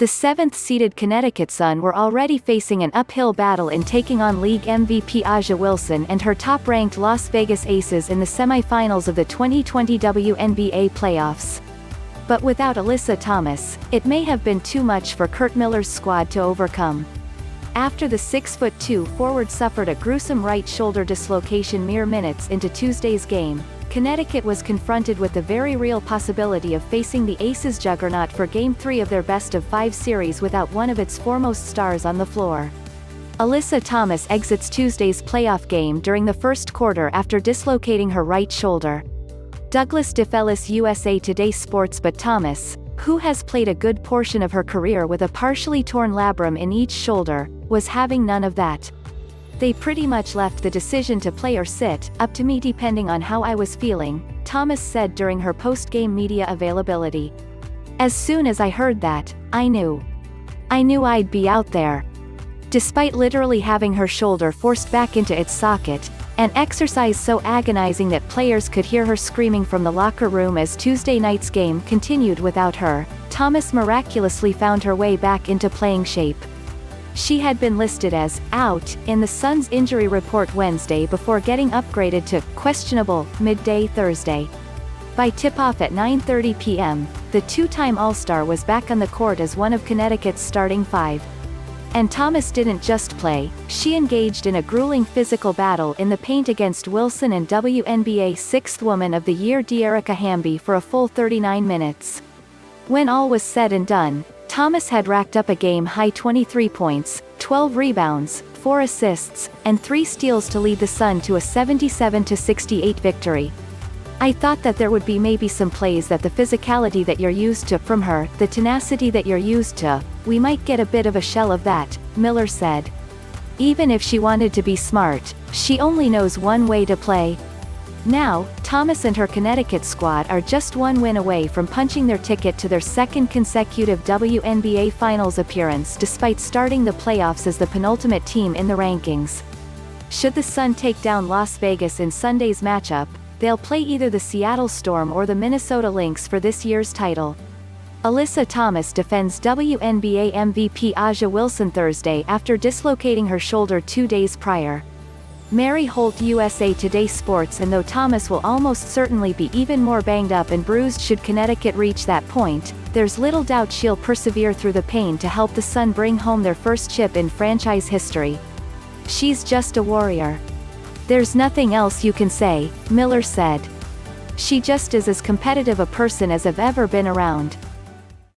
The 7th-seeded Connecticut Sun were already facing an uphill battle in taking on league MVP A'ja Wilson and her top-ranked Las Vegas Aces in the semifinals of the 2020 WNBA playoffs. But without Alyssa Thomas, it may have been too much for Curt Miller's squad to overcome. After the 6'2" forward suffered a gruesome right shoulder dislocation mere minutes into Tuesday's game, Connecticut was confronted with the very real possibility of facing the Aces juggernaut for Game 3 of their best-of-5 series without one of its foremost stars on the floor. Alyssa Thomas exits Tuesday's playoff game during the first quarter after dislocating her right shoulder. DeFelice-USA TODAY SportsBut Thomas, who has played a good portion of her career with a partially torn labrum in each shoulder, was having none of that. "They pretty much left the decision to play or sit, up to me depending on how I was feeling," Thomas said during her post-game media availability. "As soon as I heard that, I knew I'd be out there." Despite literally having her shoulder forced back into its socket, an exercise so agonizing that players could hear her screaming from the locker room as Tuesday night's game continued without her, Thomas miraculously found her way back into playing shape. She had been listed as out in the Sun's injury report Wednesday before getting upgraded to questionable midday Thursday. By tip-off at 9:30 p.m., the two-time All-Star was back on the court as one of Connecticut's starting five. And Thomas didn't just play, she engaged in a grueling physical battle in the paint against Wilson and WNBA Sixth Woman of the Year Dearica Hamby for a full 39 minutes. When all was said and done, Thomas had racked up a game-high 23 points, 12 rebounds, 4 assists, and 3 steals to lead the Sun to a 77-68 victory. "I thought that there would be maybe some plays that the physicality that you're used to from her, the tenacity that you're used to, we might get a bit of a shell of that," Miller said. "Even if she wanted to be smart, she only knows one way to play." Now, Thomas and her Connecticut squad are just one win away from punching their ticket to their second consecutive WNBA Finals appearance despite starting the playoffs as the penultimate team in the rankings. Should the Sun take down Las Vegas in Sunday's matchup, they'll play either the Seattle Storm or the Minnesota Lynx for this year's title. Alyssa Thomas defends WNBA MVP A'ja Wilson Thursday after dislocating her shoulder 2 days prior. Mary Holt-USA TODAY SportsAnd though Thomas will almost certainly be even more banged up and bruised should Connecticut reach that point, there's little doubt she'll persevere through the pain to help the Sun bring home their first chip in franchise history. "She's just a warrior. There's nothing else you can say," Miller said. "She just is as competitive a person as I've ever been around."